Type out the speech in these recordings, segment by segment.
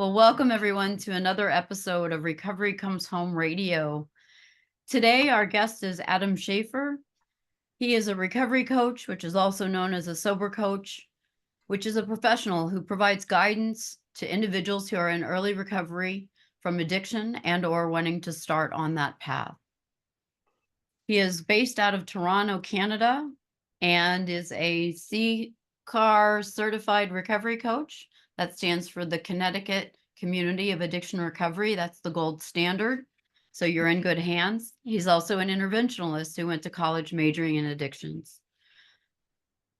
Well, welcome everyone to another episode of Recovery Comes Home Radio. Today, our guest is Adam Shaffer. He is a recovery coach, which is also known as a sober coach, which is a professional who provides guidance to individuals who are in early recovery from addiction and or wanting to start on that path. He is based out of Toronto, Canada, and is a CCAR certified recovery coach. That stands for the Connecticut Community of Addiction Recovery. That's the gold standard. So you're in good hands. He's also an interventionist who went to college majoring in addictions.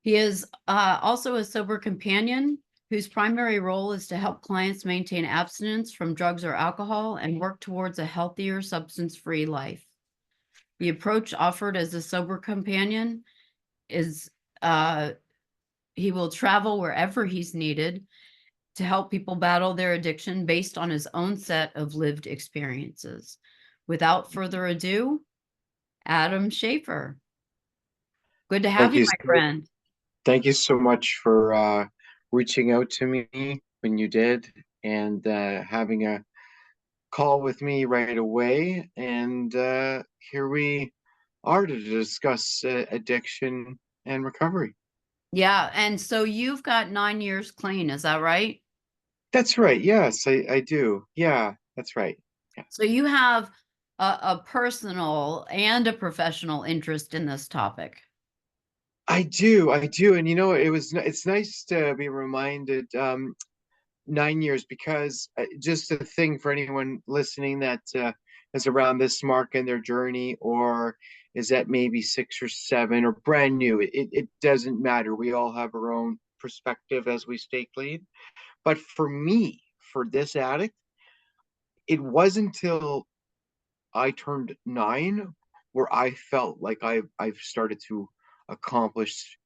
He is also a sober companion whose primary role is to help clients maintain abstinence from drugs or alcohol and work towards a healthier, substance-free life. The approach offered as a sober companion is he will travel wherever he's needed to help people battle their addiction based on his own set of lived experiences. Without further ado, Adam Shaffer. Good to have you, my friend. Thank you so much for reaching out to me when you did and having a call with me right away. And here we are to discuss addiction and recovery. Yeah, and so you've got 9 years clean, is that right? That's right. Yes, I do. Yeah, that's right. Yeah. So you have a personal and a professional interest in this topic. I do. And it's nice to be reminded 9 years because just a thing for anyone listening that is around this mark in their journey or is at maybe 6 or 7 or brand new. It doesn't matter. We all have our own perspective as we stay clean. But for me, for this addict, it wasn't until I turned 9 where I felt like I've started to accomplish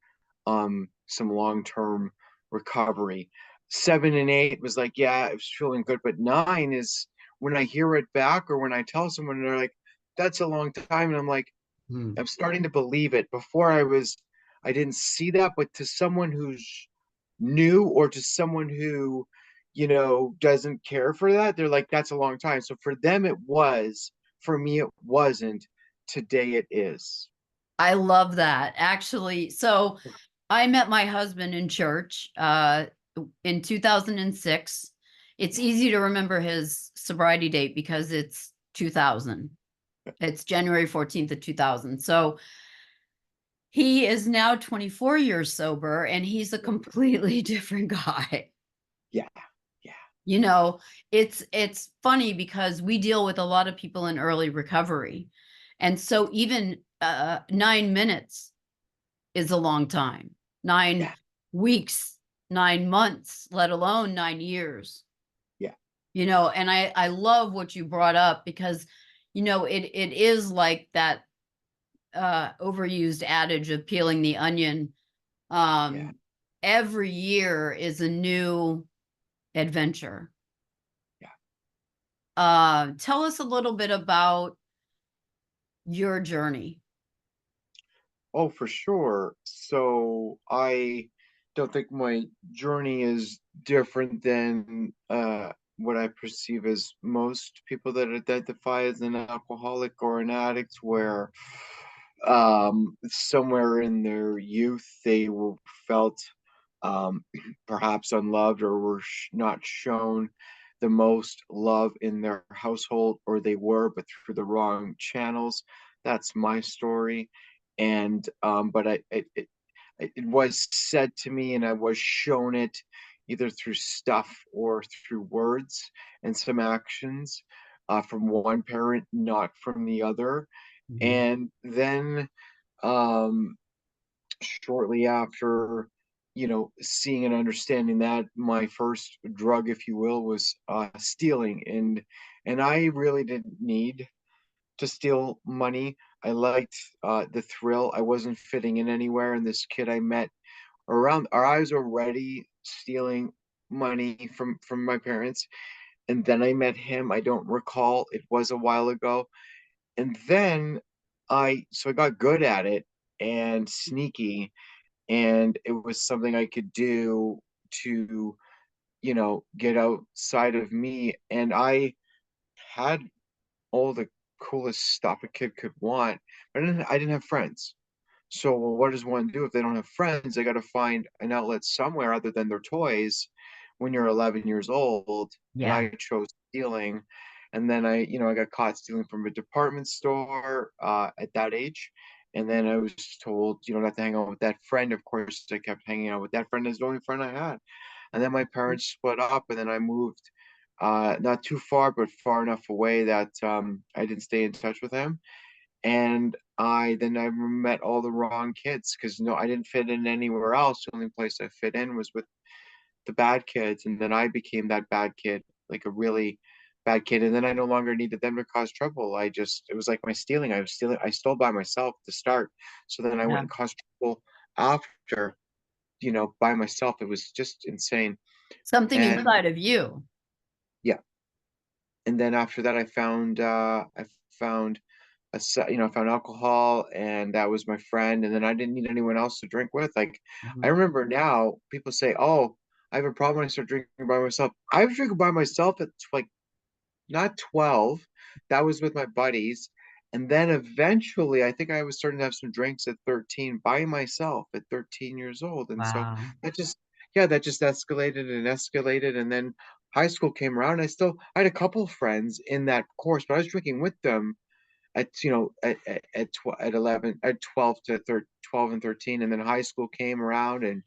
some long-term recovery. 7 and 8 was like, yeah, it was feeling good, but 9 is when I hear it back or when I tell someone, they're like, that's a long time, and I'm like, Hmm. I'm starting to believe it. Before I didn't see that, but to someone who's new or to someone who doesn't care for that, they're like, that's a long time. So for them it was, for me it wasn't. Today it is. I love that. Actually, so I met my husband in church in 2006. It's easy to remember his sobriety date because it's 2000. It's January 14th of 2000. So he is now 24 years sober and he's a completely different guy. Yeah, yeah, You know, it's funny because we deal with a lot of people in early recovery. And so even 9 minutes is a long time. Nine yeah, weeks, 9 months, let alone 9 years. yeah, And I love what you brought up because, it is like that overused adage of peeling the onion. yeah. Every year is a new adventure. Yeah. Tell us a little bit about your journey. Oh, for sure. So I don't think my journey is different than what I perceive as most people that identify as an alcoholic or an addict, where somewhere in their youth they were felt um, perhaps unloved or were not shown the most love in their household, or they were, but through the wrong channels. That's my story. And but it was said to me and I was shown it either through stuff or through words and some actions from one parent, not from the other. Mhm. And then um, shortly after, seeing and understanding that, my first drug, if you will, was stealing. And I really didn't need to steal money. I liked the thrill. I wasn't fitting in anywhere. And this kid I met around, or I was already stealing money from my parents. And then I met him. I don't recall. It was a while ago. And then I got good at it and sneaky, and it was something I could do to, get outside of me. And I had all the coolest stuff a kid could want, but I didn't have friends. So what does one do if they don't have friends? They got to find an outlet somewhere other than their toys when you're 11 years old. And Yeah. I chose stealing. And then I got caught stealing from a department store at that age. And then I was told, not to hang out with that friend. Of course, I kept hanging out with that friend as the only friend I had. And then my parents split up, and then I moved not too far, but far enough away that I didn't stay in touch with him. And I met all the wrong kids because no, I didn't fit in anywhere else. The only place I fit in was with the bad kids, and then I became that bad kid, like a really bad kid. And then I no longer needed them to cause trouble. It was like my stealing. I stole by myself to start. So then I went Yeah. and caused trouble after, by myself. It was just insane. Something And inside of you. yeah, and then after that, I found I found alcohol, and that was my friend. And then I didn't need anyone else to drink with. Like, I Mhm. remember now, people say, "Oh, I have a problem when I start drinking by myself." I was drinking by myself at like not 12. That was with my buddies. And then eventually, I think I was starting to have some drinks at 13 by myself at 13 years old. And so Wow. that just escalated and escalated. And then high school came around. I had a couple of friends in that course, but I was drinking with them at 11, at 12 to 12 and 13. And then high school came around, and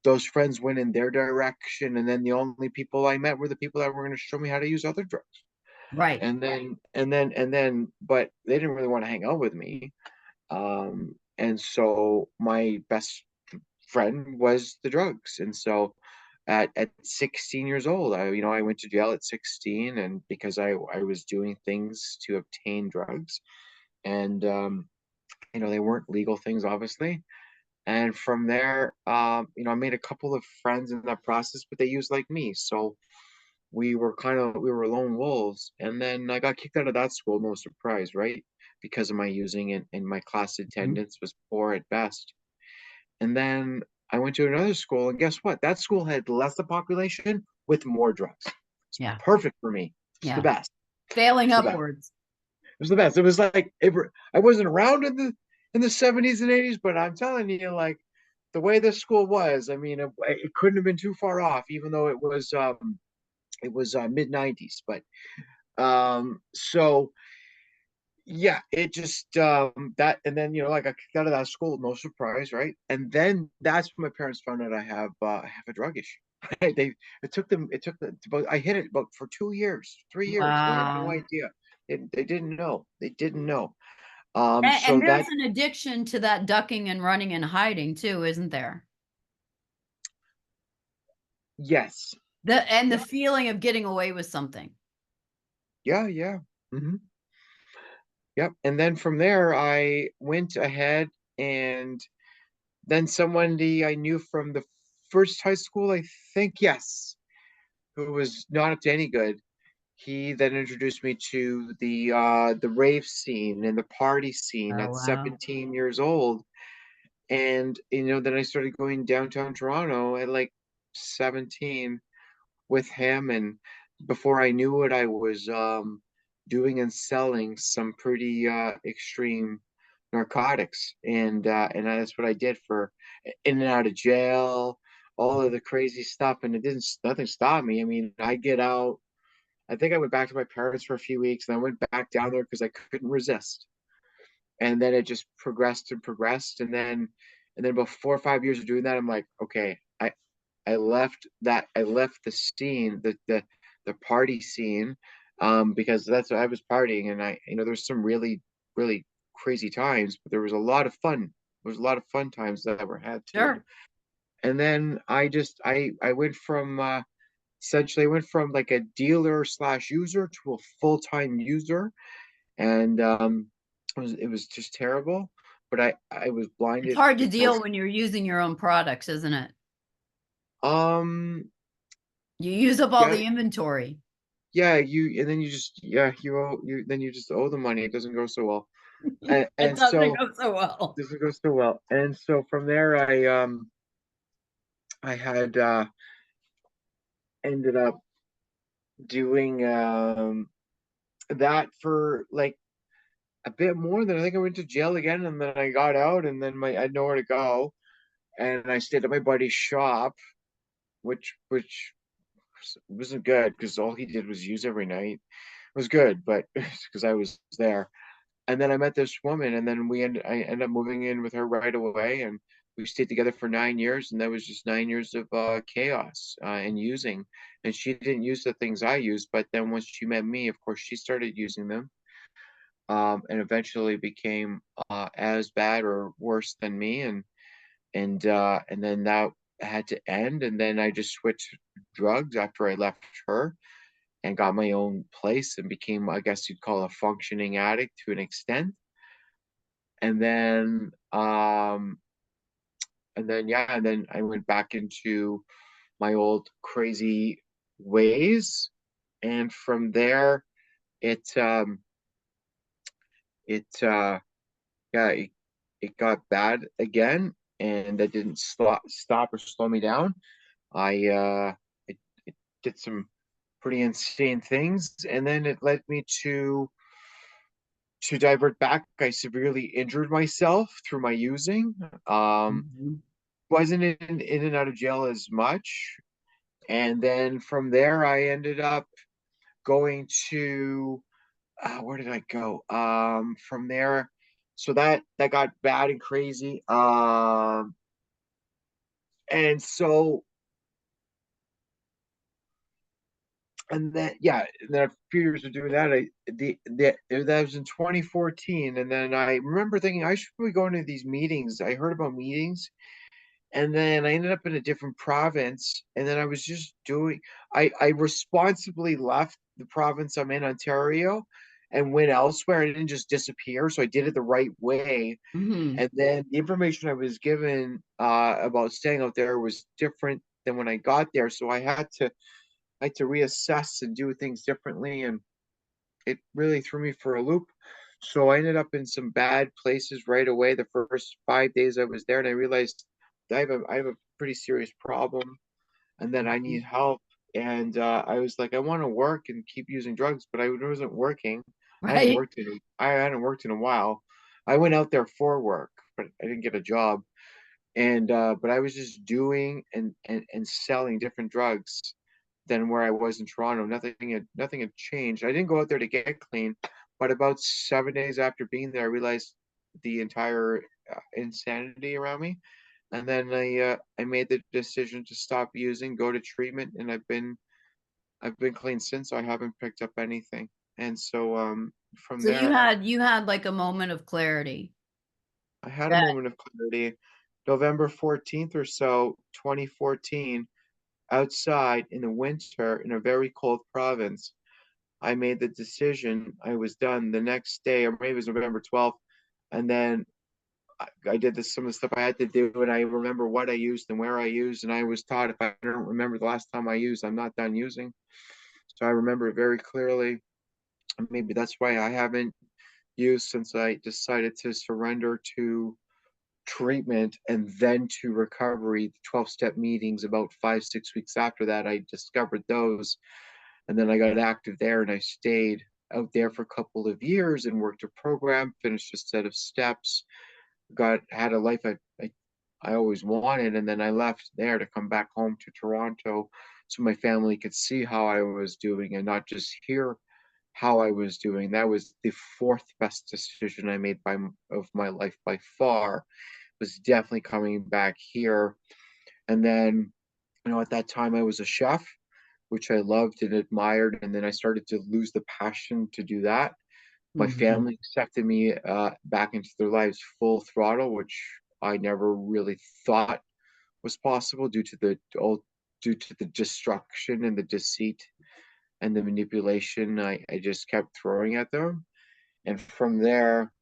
those friends went in their direction. And then the only people I met were the people that were going to show me how to use other drugs. Right. And then, but they didn't really want to hang out with me. And so my best friend was the drugs. And so at 16 years old, I went to jail at 16, and because I was doing things to obtain drugs, and they weren't legal things, obviously. And from there, I made a couple of friends in that process, but they used like me. So we were lone wolves. And then I got kicked out of that school, no surprise, right? Because of my using it, and my class Mhm. attendance was poor at best. And then I went to another school, and guess what? That school had less the population with more drugs. It's Yeah. perfect for me. It's the Yeah. best. Failing It's the best. upwards. It was the best. It was like I wasn't around in the 70s and 80s, but I'm telling you, like, the way this school was, I mean, it couldn't have been too far off, even though it was mid 90s. But so yeah, it just that. And then like, I kicked out of that school, no surprise, right? And then that's when my parents found out I have a drug issue. Right? It took them about, I hid it about for 2 years, 3 years. They had no Wow. idea. They didn't know. They didn't know. And So there's that, an addiction to that ducking and running and hiding too, isn't there? yes. The Yeah, feeling of getting away with something. yeah, yeah. Hmm. Yep. And then from there, I went ahead, and then somebody I knew from the first high school, I think, yes, who was not up to any good. He then introduced me to the rave scene and the party scene Oh at wow. 17 years old. And then I started going downtown Toronto at like 17 with him. And before I knew it, I was doing and selling some pretty extreme narcotics. And that's what I did for in and out of jail, all of the crazy stuff. And it didn't nothing stopped me. I mean, I get out. I think I went back to my parents for a few weeks, and I went back down there because I couldn't resist. And then it just progressed and progressed. And then about 4 or 5 years of doing that, I'm like, okay, I left the scene, the party scene, because that's what I was partying. And there's some really, really crazy times, but there was a lot of fun. There was a lot of fun times that were had too. Sure. And then I went from essentially, I went from like a dealer slash user to a full-time user. And it was just terrible. But I was It's blinded hard to because deal when you're using your own products, isn't it? um You use up all yeah, the inventory. yeah, and then you just owe the money. It doesn't go so well. and, It and doesn't so go so well. doesn't go so well. And so from there, I had ended up doing that for like a bit more. Then I think I went to jail again, and then I got out, and then I had nowhere to go, and I stayed at my buddy's shop, which wasn't good because all he did was use every night. It was good, but because I was there. And then I met this woman, and then I ended up moving in with her right away, and we stayed together for 9 years, and that was just 9 years of chaos and using. And she didn't use the things I used, but then once she met me, of course, she started using them, and eventually became as bad or worse than me, and then that had to end, and then I just switched drugs after I left her and got my own place and became, I guess you'd call, a functioning addict to an extent. And then and then I went back into my old crazy ways, and from there it it yeah it got bad again, and that didn't stop or slow me down. I did some pretty insane things, and then it led me to divert back. I severely injured myself through my using. Um, Mhm. wasn't in and out of jail as much. And then from there, I ended up going to where did I go? From there, so that got bad and crazy. And so and then yeah, and then a few years of doing that, that was in 2014, and then I remember thinking I should be going to these meetings. I heard about meetings, and then I ended up in a different province, and then I was just doing. I responsibly left the province I'm in, Ontario, and went elsewhere. I didn't just disappear, so I did it the right way. Mhm. And then the information I was given about staying out there was different than when I got there, so I had to reassess and do things differently, and it really threw me for a loop. So I ended up in some bad places right away the first 5 days I was there, and I realized I have a pretty serious problem, and that I need Mhm. help. And I was like, I want to work and keep using drugs, but I wasn't working. Right. I hadn't worked in a while. I went out there for work, but I didn't get a job. And but I was just doing and selling different drugs than where I was in Toronto. Nothing had changed. I didn't go out there to get clean, but about 7 days after being there, I realized the entire insanity around me, and then I made the decision to stop using, go to treatment, and I've been clean since. So I haven't picked up anything, and so from So you there had you had like a moment of clarity. I had a That moment of clarity. November 14th or so, 2014, outside in the winter in a very cold province. I made the decision. I was done the next day, or maybe it was November 12th. And then I did some of the stuff I had to do, and I remember what I used and where I used. And I was taught if I don't remember the last time I used, I'm not done using. So I remember it very clearly. And maybe that's why I haven't used since I decided to surrender to treatment and then to recovery, the 12-step meetings about 5, 6 weeks after that, I discovered those. And then I got active there, and I stayed out there for a couple of years and worked a program, finished a set of steps, had a life I always wanted. And then I left there to come back home to Toronto so my family could see how I was doing and not just hear how I was doing. That was the fourth best decision I made of my life by far, was definitely coming back here. And then, at that time I was a chef, which I loved and admired. And then I started to lose the passion to do that. My Mhm. family accepted me back into their lives full throttle, which I never really thought was possible due to the destruction and the deceit and the manipulation I just kept throwing at them. And from there,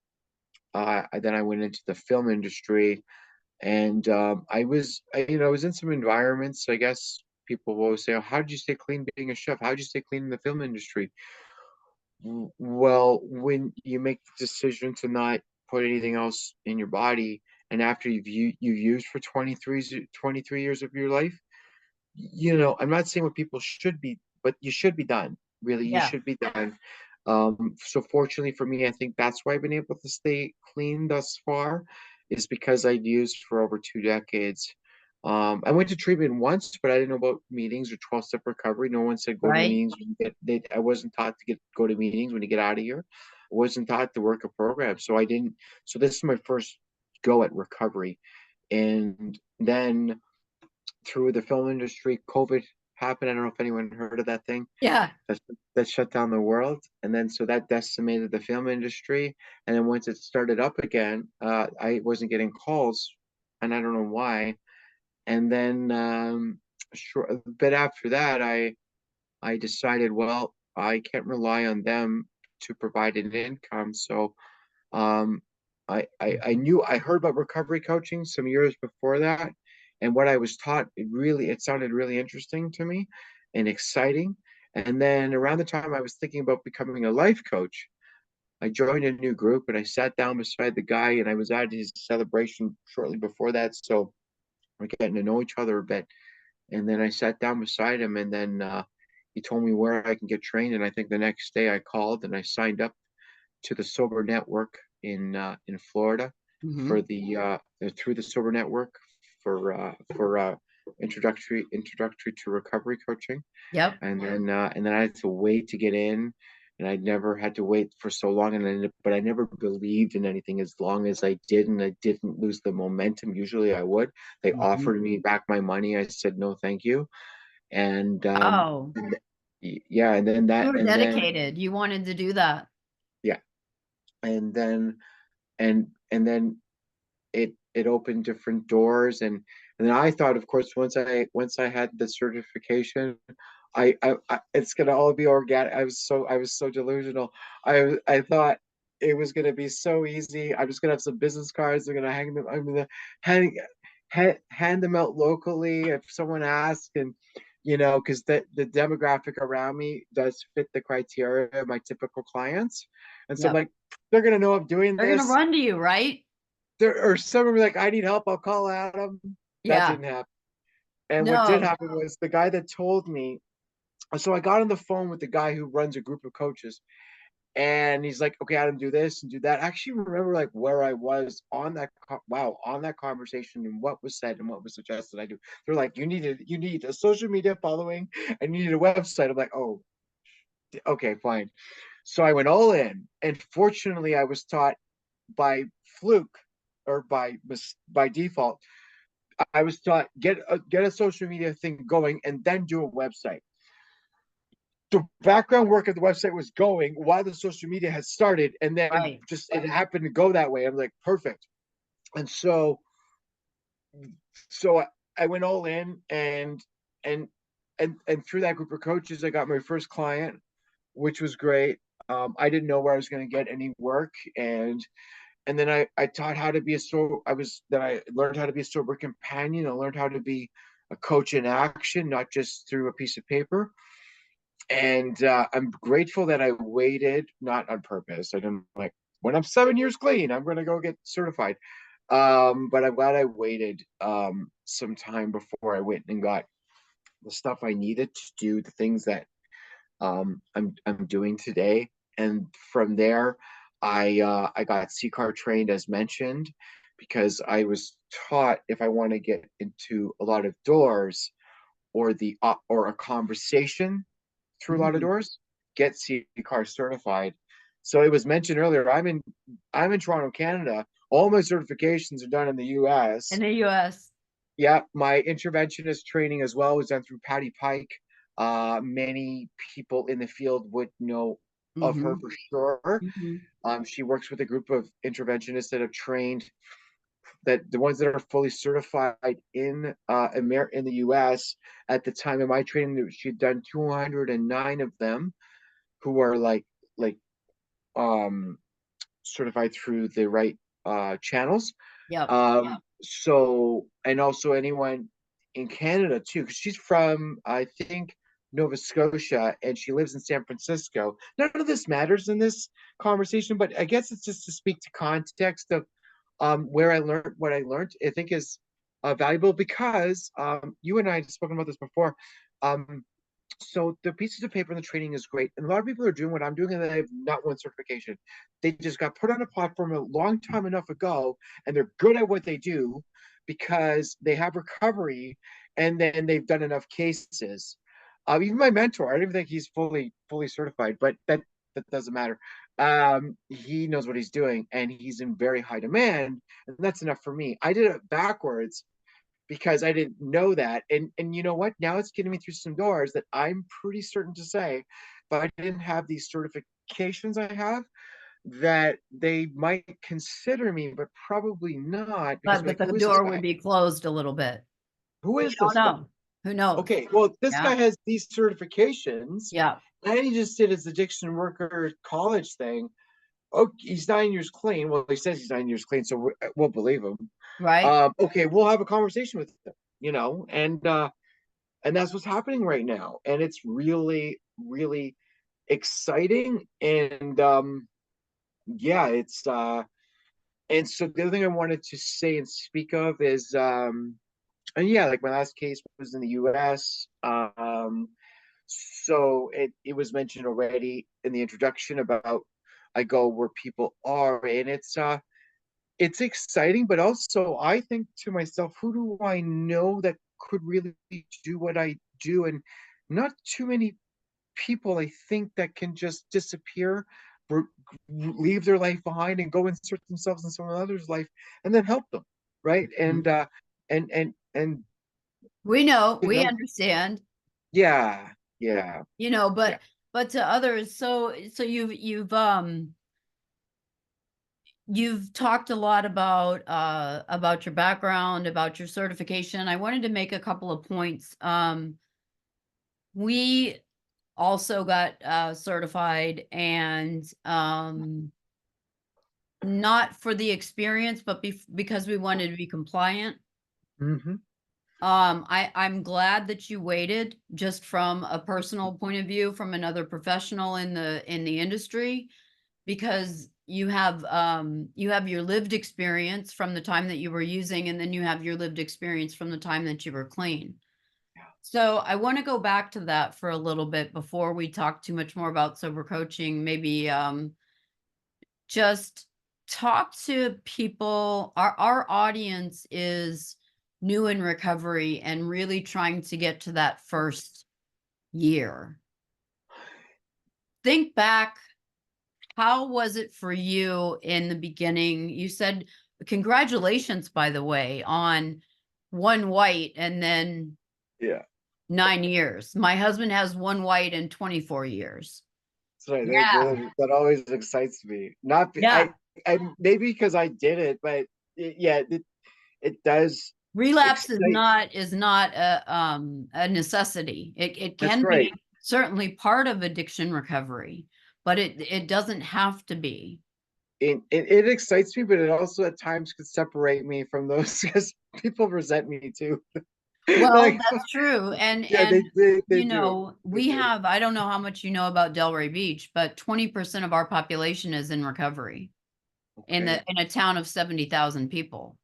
then I went into the film industry, and I was in some environments. I guess people will always say, oh, "How did you stay clean being a chef? How did you stay clean in the film industry?" Well, when you make the decision to not put anything else in your body, and after you've used for 23 years of your life, I'm not saying what people should be, but you should be done. Really, you Yeah. should be done. So fortunately for me, I think that's why I've been able to stay clean thus far, is because I'd used for over 2 decades. I went to treatment once, but I didn't know about meetings or 12-step recovery. No one said go to Right. meetings when you get I wasn't taught to go to meetings when you get out of here. I wasn't taught to work a program. So I didn't, so this is my first go at recovery. And then through the film industry, COVID happened. I don't know if anyone heard of that thing Yeah. that, that shut down the world. And then so that decimated the film industry. And then once it started up again, I wasn't getting calls, and I don't know why. And then a bit after that, I decided, well, I can't rely on them to provide an income. So um, I heard about recovery coaching some years before that, and what I was taught, it sounded really interesting to me and exciting. And then around the time I was thinking about becoming a life coach, I joined a new group and I sat down beside the guy, and I was at his celebration shortly before that, so we're getting to know each other a bit. And then I sat down beside him, and then he told me where I can get trained. And I think the next day I called and I signed up to the Sober Network in Florida Hmm. for the through the Sober Network for introductory to recovery coaching. Yep. And then I had to wait to get in, and I'd never had to wait for so long. But I never believed in anything as long as I did, and I didn't lose the momentum. Usually I would. They Hmm. offered me back my money. I said no, thank you. And Oh, yeah, you were and then dedicated. You wanted to do that. yeah, and then and then it opened different doors. And then I thought, of course, once I had the certification, I it's gonna all be organic. I was so delusional. I thought it was gonna be so easy. I'm just gonna have some business cards. They're gonna hang them. I'm gonna hand hand them out locally if someone asks. And because the demographic around me does fit the criteria of my typical clients. And so I'm Yep. like, they're gonna know I'm doing They're gonna this. run to you, right? There or someone be like, I need help, I'll call Adam. That Yeah. didn't happen. And what did No. happen was the guy that told me, so I got on the phone with the guy who runs a group of coaches, and he's like, okay, Adam, do this and do that. I actually remember like where I was on that conversation and what was said and what was suggested I do. They're like, you need a social media following and you need a website. I'm like, oh, okay, fine. So I went all in, and fortunately I was taught by fluke, or by default, I was taught get a social media thing going and then do a website. The background work of the website was going while the social media had started, and then Right. just it happened to go that way. I'm like, perfect. And so I went all in, and and through that group of coaches, I got my first client, which was great. I didn't know where I was going to get any work, and then I taught how to be a so I was then I learned how to be a sober companion. I learned how to be a coach in action, not just through a piece of paper. And I'm grateful that I waited, not on purpose. I didn't like, when I'm 7 years clean, I'm going to go get certified. But I'm glad I waited some time before I went and got the stuff I needed to do the things that I'm doing today. And from there, I got CCAR trained as mentioned, because I was taught if I want to get into a lot of doors, or a conversation through a lot of Mhm. doors, get CCAR certified. So it was mentioned earlier. I'm in Toronto, Canada. All my certifications are done in the In U.S. the US. Yeah, my interventionist training as well was done through Patti Pike. Many people in the field would know of her Hmm. for sure. Hmm. She works with a group of interventionists that have trained, that the ones that are fully certified in the U.S. At the time of my training, she'd done 209 of them, who are like um certified through the right channels. Yep. So, and also anyone in Canada too, because she's from, I think, Nova Scotia, and she lives in San Francisco. None of this matters in this conversation, but I guess it's just to speak to context of where I learned what I learned. I think is valuable because you and I had spoken about this before. Um, so the pieces of paper and the training is great. And a lot of people are doing what I'm doing and they have not won certification. They just got put on a platform a long time enough ago and they're good at what they do because they have recovery and then they've done enough cases. Even my mentor, I don't even think he's fully certified, but that doesn't matter. He knows what he's doing and he's in very high demand, and that's enough for me. I did it backwards because I didn't know that. And you know what? Now it's getting me through some doors that I'm pretty certain to say, if I didn't have these certifications I have, that they might consider me, but probably not because But like, the who is this door would guy? be closed a little bit. Who You is don't this guy? know. Who knows? Okay, well, this Yeah. guy has these certifications, Yeah. and he just did his addiction worker college thing. Oh, he's 9 years clean. Well, he says he's 9 years clean, so we'll believe him. Right. Okay, we'll have a conversation with him, and that's what's happening right now, and it's really exciting. And yeah, it's and so the other thing I wanted to say and speak of is and yeah, like my last case was in the US. So it was mentioned already in the introduction about I go where people are, and it's exciting, but also I think to myself, who do I know that could really do what I do? And not too many people, I think, that can just disappear, leave their life behind, and go insert themselves in someone else's life, and then help them, right? Mhm. And We know, you we know, understand, yeah, yeah, yeah. but to others, so you've talked a lot about your background, about your certification. I wanted to make a couple of points. We also got certified, and not for the experience, but because we wanted to be compliant. Mm-hmm. I'm glad that you waited, just from a personal point of view, from another professional in the industry, because you have your lived experience from the time that you were using, and then you have your lived experience from the time that you were clean. So I want to go back to that for a little bit before we talk too much more about sober coaching. Maybe just talk to people. Our audience is new in recovery and really trying to get to that first year. Think back. How was it for you in the beginning? You said, congratulations, by the way, on one white and then Yeah. 9 years. My husband has one white and 24 years. So Yeah. that always excites me. Not be, Yeah. I maybe because I did it, but yeah, it does Relapse excite. is not a necessity. It That's can right. be certainly part of addiction recovery, but it doesn't have to be. It excites me, but it also at times could separate me from those because people resent me too. Well, Like, that's true. yeah, they do. They We do. have, I don't know how much you know about Delray Beach, but 20% of our population is in recovery Okay. in a town of 70,000 people.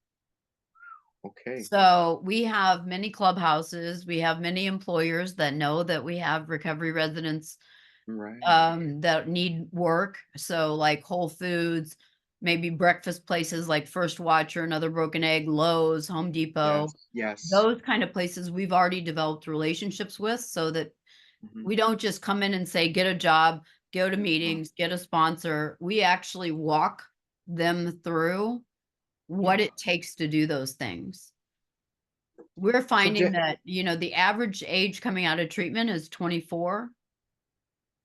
Okay. So we have many clubhouses, we have many employers that know that we have recovery residents Right. that need work. So like Whole Foods, maybe breakfast places like First Watch or Another Broken Egg, Lowe's, Home Yes. Depot, Yes. those kind of places we've already developed relationships with, so that Hmm. we don't just come in and say, get a job, go to Uh, meetings, get a sponsor. We actually walk them through what yeah. it takes to do those things. We're So, finding that, the average age coming out of treatment is 24.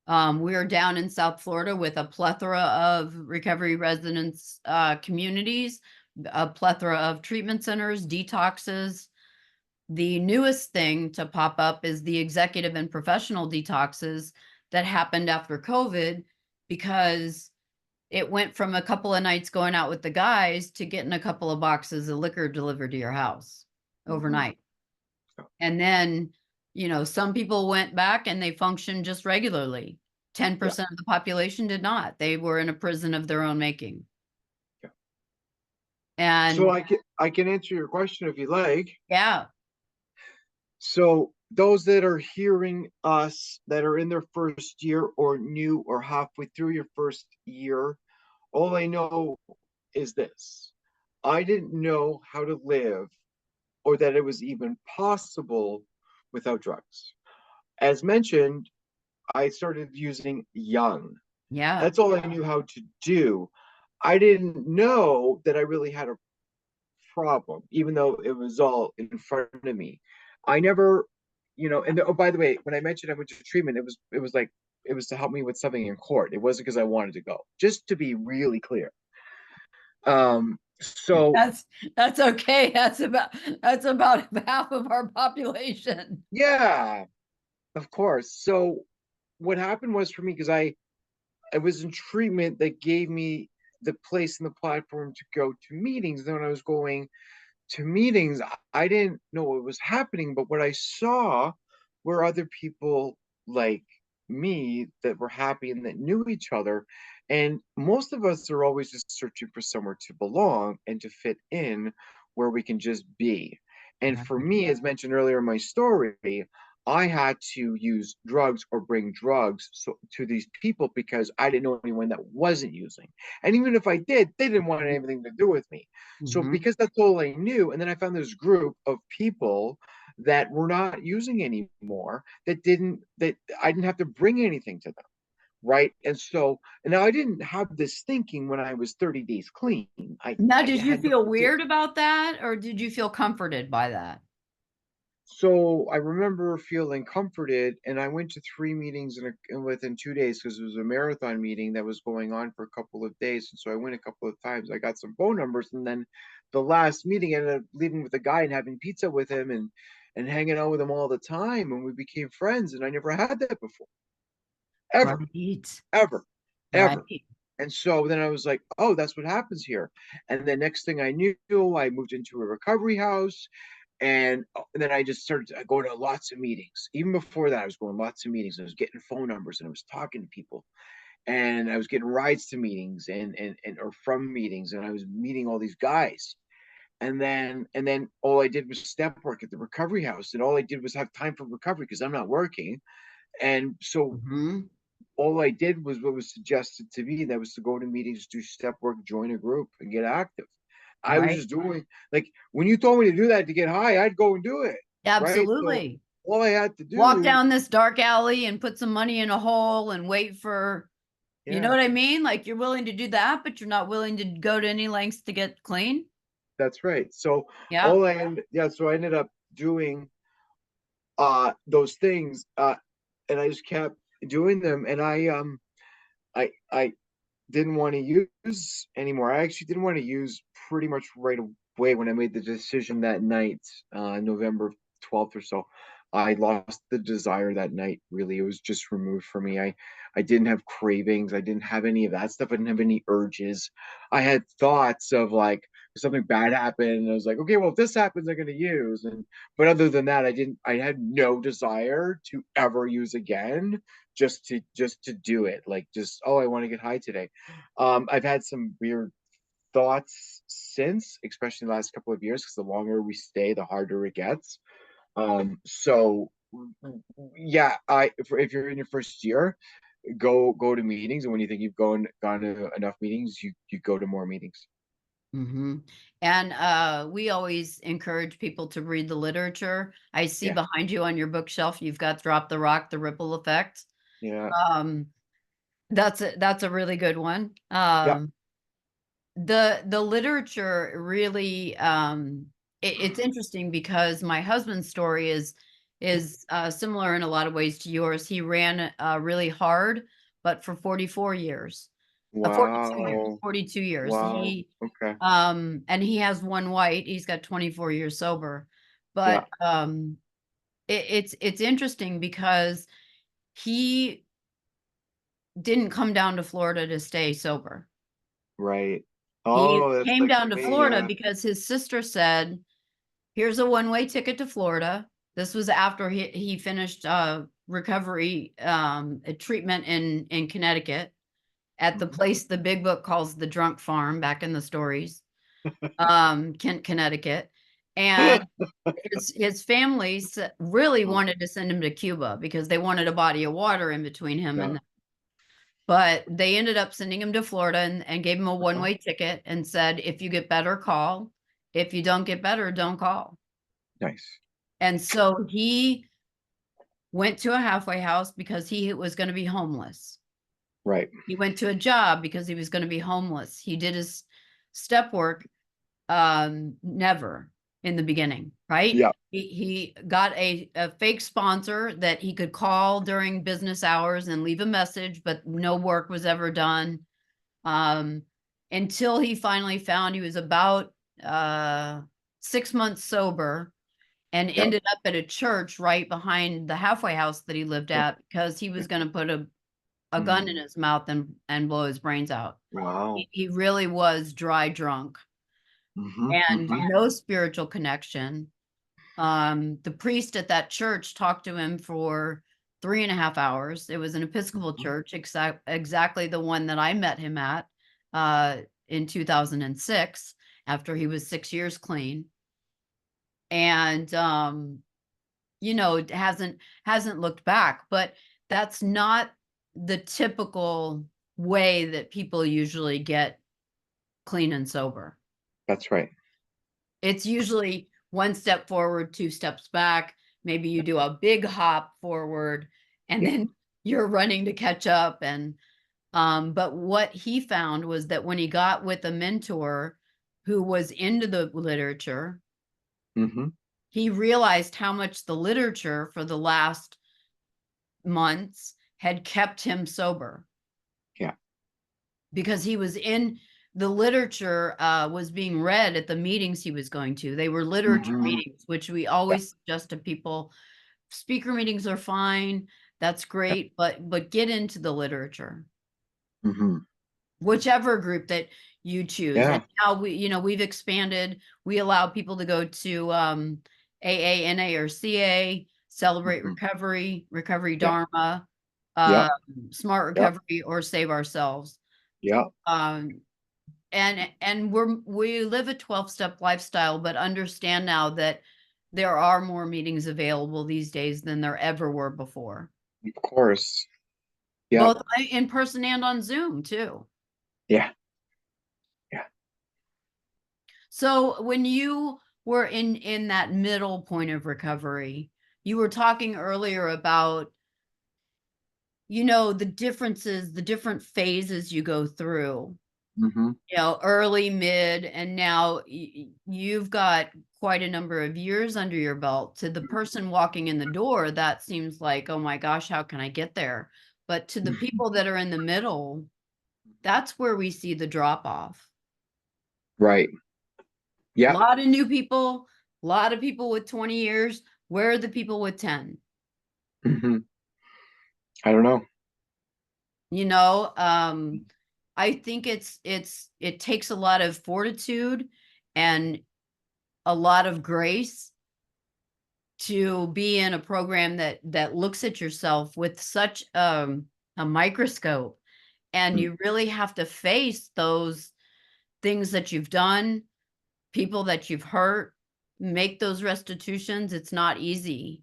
We're down in South Florida with a plethora of recovery residents, communities, a plethora of treatment centers, detoxes. The newest thing to pop up is the executive and professional detoxes that happened after COVID, because it went from a couple of nights going out with the guys to getting a couple of boxes of liquor delivered to your house mhm. overnight. And then, some people went back and they functioned just regularly. Yeah. 10% of the population did not. They were in a prison of their own making. Yeah. So And I can answer your question if you like. yeah, So those that are hearing us that are in their first year or new or halfway through your first year, all I know is this. I didn't know how to live or that it was even possible without drugs. As mentioned, I started using young. yeah, That's all I knew how to do. I didn't know that I really had a problem, even though it was all in front of me. I never, and oh, by the way, when I mentioned I went to treatment, it was like it was to help me with something in court. It wasn't because I wanted to go. Just to be really clear. So that's that's okay. That's about half of our population. yeah, of course. So what happened was for me because I was in treatment that gave me the place and the platform to go to meetings. Then when I was going to meetings, I didn't know what was happening, but what I saw were other people like me that were happy and that knew each other. And most of us are always just searching for somewhere to belong and to fit in where we can just be. And for Right. me, as mentioned earlier in my story, I had to use drugs or bring drugs to these people because I didn't know anyone that wasn't using. And even if I did, they didn't want anything to do with me. So Hmm. because that's all I knew, and then I found this group of people that were not using anymore, that I didn't have to bring anything to them, right? And now I didn't have this thinking when I was 30 days clean. Now, I did you had no feel idea. weird about that, or did you feel comforted by that? So I remember feeling comforted, and I went to 3 meetings within 2 days because it was a marathon meeting that was going on for a couple of days. And so I went a couple of times. I got some phone numbers, and then the last meeting I ended up leaving with a guy and having pizza with him and hanging out with him all the time, and we became friends. And I never had that before, ever, Right. ever, ever. Right. And so then I was like, oh, that's what happens here. And the next thing I knew, I moved into a recovery house. And then I just started going to lots of meetings. Even before that, I was going to lots of meetings. I was getting phone numbers and I was talking to people. And I was getting rides to meetings and or from meetings. And I was meeting all these guys. And then all I did was step work at the recovery house. And all I did was have time for recovery because I'm not working. And so Hmm. all I did was what was suggested to me. That was to go to meetings, do step work, join a group, and get active. I was Right. just doing like when you told me to do that to get high, I'd go and do it. Right. So Absolutely. all I had to Walk do, down this dark alley and put some money in a hole and wait for, you know yeah, what I mean? Like you're willing to do that, but you're not willing to go to any lengths to get clean. that's right. So Yeah. so I ended up doing those things and I just kept doing them and I didn't want to use anymore. I actually didn't want to use pretty much right away when I made the decision that night, November 12th or so. I lost the desire that night. Really, it was just removed from me. I didn't have cravings. I didn't have any of that stuff. I didn't have any urges. I had thoughts of like something bad happened, and I was like, okay, well, if this happens, I'm going to use. And but other than that, I didn't. I had no desire to ever use again. Just to do it, like just oh, I want to get high today. I've had some weird thoughts since, especially in the last couple of years, because the longer we stay, the harder it gets. So yeah, if you're in your first year, go to meetings, and when you think you've gone to enough meetings, you go to more meetings. Hmm. And we always encourage people to read the literature. I see Yeah, behind you on your bookshelf, you've got Drop the Rock, The Ripple Effect. yeah, Um, that's a really good one. yeah. The literature really it's interesting because my husband's story is similar in a lot of ways to yours. He ran really hard, but for 44 years. 42 years, Wow, 42 years. wow. Okay, And he has one white. He's got 24 years sober. yeah, But it's interesting because he didn't come down to Florida to stay sober. right. He Oh, that's came like down to me. Florida Yeah. because his sister said, "Here's a one-way ticket to Florida." This was after he finished recovery treatment in Connecticut at the Mhm. place the Big Book calls the drunk farm back in the stories. Kent, Connecticut. And his family really Oh, wanted to send him to Cuba because they wanted a body of water in between him yeah. and but they ended up sending him to Florida and gave him a Uh-huh. one-way ticket and said, if you get better, call. If you don't get better, don't call. Nice. And so he went to a halfway house because he was going to be homeless. Right. He went to a job because he was going to be homeless. He did his step work, never in the beginning, right? Yeah. He got a fake sponsor that he could call during business hours and leave a message, but no work was ever done. Until he finally found he was about 6 months sober and Yeah. ended up at a church right behind the halfway house that he lived Yeah. at because he was going to put a gun in Mm. his mouth and blow his brains out. Wow. He really was dry drunk Mm-hmm. and Mm-hmm. no spiritual connection. The priest at that church talked to him for 3.5 hours. It was an Episcopal Mm-hmm. church, exactly the one that I met him at in 2006 after he was 6 years clean. And it hasn't looked back, but that's not the typical way that people usually get clean and sober. That's right. It's usually one step forward, two steps back. Maybe you do a big hop forward and Yeah. then you're running to catch up. And but what he found was that when he got with a mentor who was into the literature, Mm-hmm. he realized how much the literature for the last months had kept him sober Yeah. because he was in the literature was being read at the meetings he was going to. They were literature Mm-hmm. meetings, which we Yeah. always suggest to people. Speaker meetings are fine. That's Yeah. great, but get into the literature, Mm-hmm. whichever group that you choose. And Yeah. now we've expanded. We allow people to go to AA, NA, or CA, Celebrate Mm-hmm. Recovery, Recovery Yeah. Dharma, Yeah. uh, Smart Yeah. Recovery, or Save Ourselves. Yeah. Um, and we live a 12-step lifestyle, but understand now that there are more meetings available these days than there ever were before, Of course. Yeah. both in person and on Zoom too. Yeah. Yeah. So when you were in that middle point of recovery, you were talking earlier about the differences, the different phases you go through, Mm-hmm. early, mid, and now you've got quite a number of years under your belt. To the person walking in the door, that seems like, oh my gosh, how can I get there? But to the Mm-hmm. people that are in the middle, that's where we see the drop off. Right. A Yeah. lot of new people, a lot of people with 20 years. Where are the people with 10? Mm-hmm. I don't know. You know, I think it takes a lot of fortitude and a lot of grace to be in a program that looks at yourself with such a microscope, and Mm. you really have to face those things that you've done, people that you've hurt, make those restitutions. It's not easy.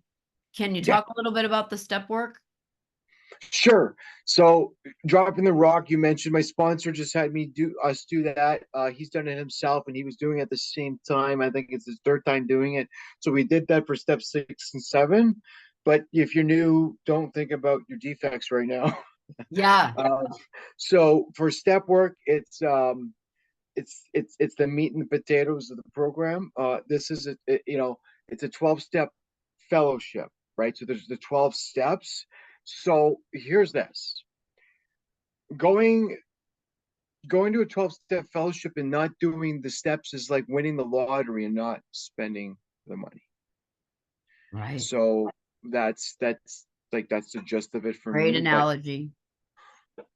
Can you Yeah. talk a little bit about the step work? Sure. So dropping the rock, you mentioned my sponsor just had me do that. He's done it himself and he was doing it at the same time. I think it's his third time doing it. So we did that for step 6 and 7. But if you're new, don't think about your defects right now. Yeah, Um, so for step work, it's the meat and the potatoes of the program. This is it's a 12-step fellowship, right? So there's the 12 steps. So here's this. Going going to a 12-step fellowship and not doing the steps is like winning the lottery and not spending the money. right. So that's the gist of it for Great me. analogy.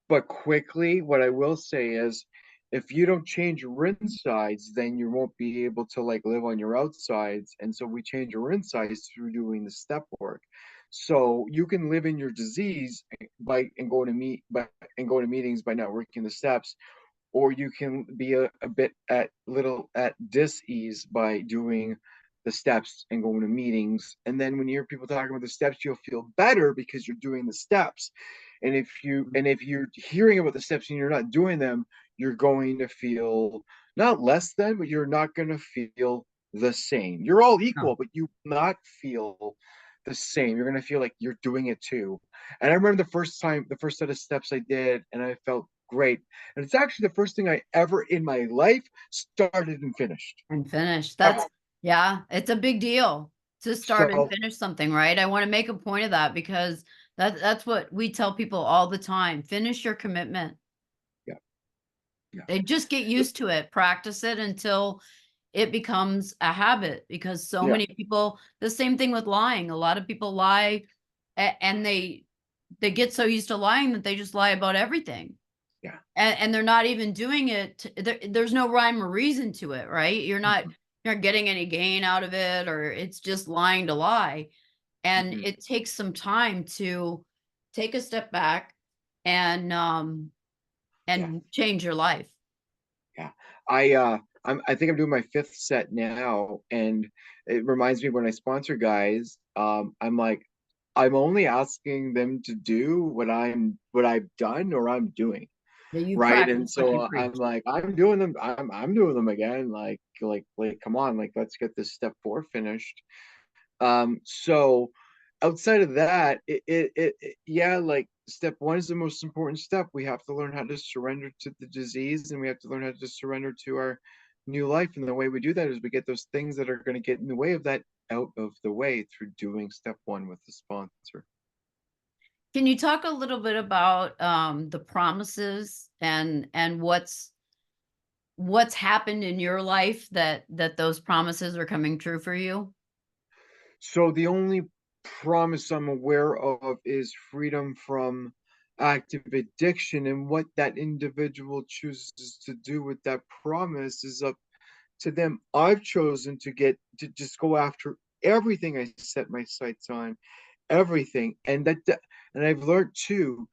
But quickly, what I will say is if you don't change your insides, then you won't be able to like live on your outsides. And so we change your insides through doing the step work. So you can live in your disease by and go to meetings by not working the steps, or you can be a bit at dis-ease by doing the steps and going to meetings. And then when you hear people talking about the steps, you'll feel better because you're doing the steps. And if you're hearing about the steps and you're not doing them, you're going to feel not less than, but you're not going to feel the same. You're all No. equal, but you will not feel the same. You're going to feel like you're doing it too. And I remember the first set of steps I did, and I felt great. And it's actually the first thing I ever in my life started and finished. And finish. Ever. Yeah, it's a big deal to start and So finish something, right? I want to make a point of that because that's what we tell people all the time. Finish your commitment. yeah, yeah, They just get used to it, practice it until it becomes a habit because so yeah, many people, the same thing with lying. A lot of people lie and they get so used to lying that they just lie about everything. yeah. And they're not even doing it. There's no rhyme or reason to it, right? Mhm, You're not getting any gain out of it, or it's just lying to lie. And mhm. it takes some time to take a step back and Yeah, change your life. yeah. I think I'm doing my fifth set now, and it reminds me when I sponsor guys, I'm like, I'm only asking them to do what I've done or I'm doing. That you Right. And practice what you so I'm preach. like, I'm doing them. I'm doing them again. Like, come on, like, let's get this step four finished. So outside of that, yeah, like step one is the most important step. We have to learn how to surrender to the disease, and we have to learn how to surrender to our new life. And the way we do that is we get those things that are going to get in the way of that out of the way through doing step one with the sponsor. Can you talk a little bit about the promises and what's happened in your life that those promises are coming true for you? So the only promise I'm aware of is freedom from active addiction, and what that individual chooses to do with that promise is up to them. I've chosen to just go after everything I set my sights on, everything, and I've learned too.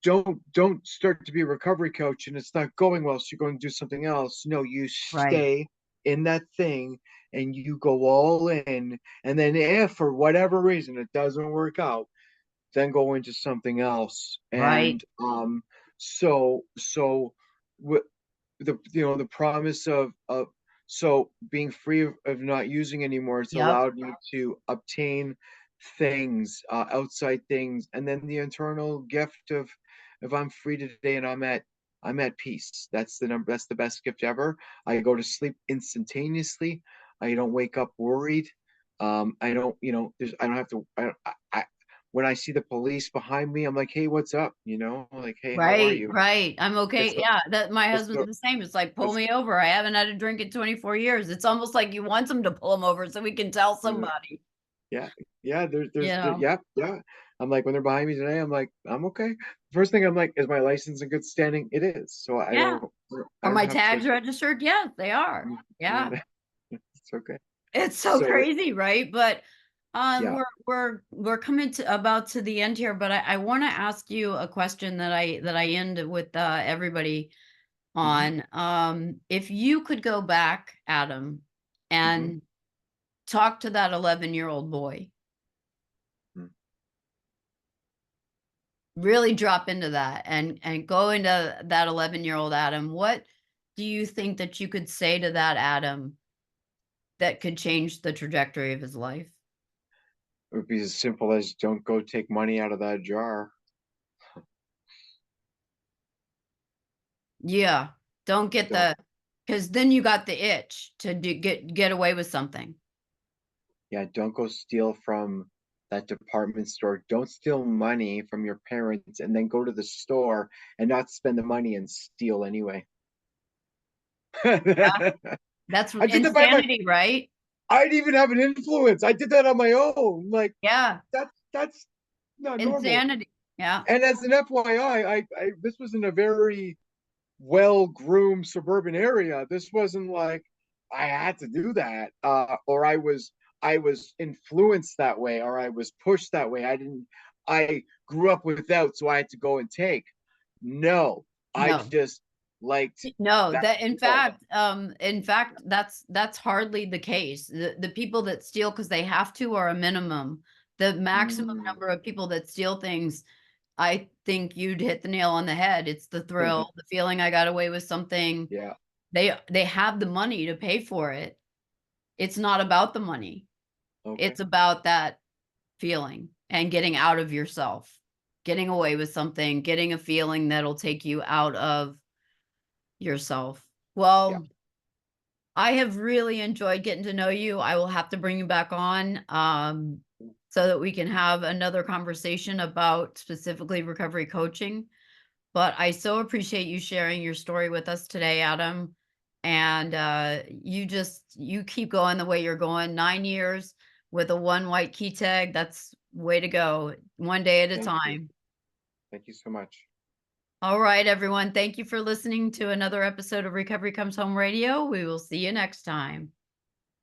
Don't start to be a recovery coach and it's not going well, so you're going to do something else. No, you Right. stay in that thing and you go all in. And then if for whatever reason it doesn't work out, then go into something else. Right. And so with the promise of so being free of not using anymore, it's Yep. allowed me to obtain things, outside things, and then the internal gift of if I'm free today and I'm at peace. That's the best gift ever. I go to sleep instantaneously. I don't wake up worried. I don't, I don't have to. I when I see the police behind me, I'm like, hey, what's up? Like, hey, how are Right, you? right. I'm It's okay. the Yeah, that my it's husband's the the same. It's like, pull it's me over. I haven't had a drink in 24 years. It's almost like you want them to pull him over so we can tell uh, somebody. yeah, yeah. You know? Yeah, yeah. I'm like when they're behind me today, I'm like, I'm okay. First thing I'm like, is my license in good standing? It is. So Yeah. I Are don't my have to. tags registered? Yes, they are. Yeah, Yeah. it's okay. It's so So crazy, right? But yeah. we're coming to about to the end here, but I want to ask you a question that I end with everybody Hmm. on. If you could go back, Adam, Hmm. and talk to that 11-year-old boy, really drop into that and go into that 11-year-old Adam, what do you think that you could say to that Adam that could change the trajectory of his life? It would be as simple as don't go take money out of that jar. Yeah. Don't get Don't. because then you got the itch to get away with something. Yeah, don't go steal from that department store. Don't steal money from your parents and then go to the store and not spend the money and steal anyway. Yeah. I That's did that by my insanity, right? I didn't even have an influence. I did that on my own. Like Yeah. that's not normal. Insanity. Yeah. And as an FYI, I this was in a very well-groomed suburban area. This wasn't like I had to do that, or I was influenced that way, or I was pushed that way. I grew up without, so I had to go and take. No, I No. just liked No, that that skill. in fact, that's hardly the case. The people that steal because they have to are a minimum. The maximum Mm. number of people that steal things, I think you'd hit the nail on the head. It's the thrill, the feeling I got away with something. Yeah. They have the money to pay for it. It's not about the money. Okay. It's about that feeling and getting out of yourself, getting away with something, getting a feeling that'll take you out of yourself. Yeah. Well, I have really enjoyed getting to know you. I will have to bring you back on so that we can have another conversation about specifically recovery coaching. But I so appreciate you sharing your story with us today, Adam. And you keep going the way you're going. 9 years with a one white key tag. That's way to go. One day at a Thank you. time. Thank you so much. All right, everyone. Thank you for listening to another episode of Recovery Comes Home Radio. We will see you next time.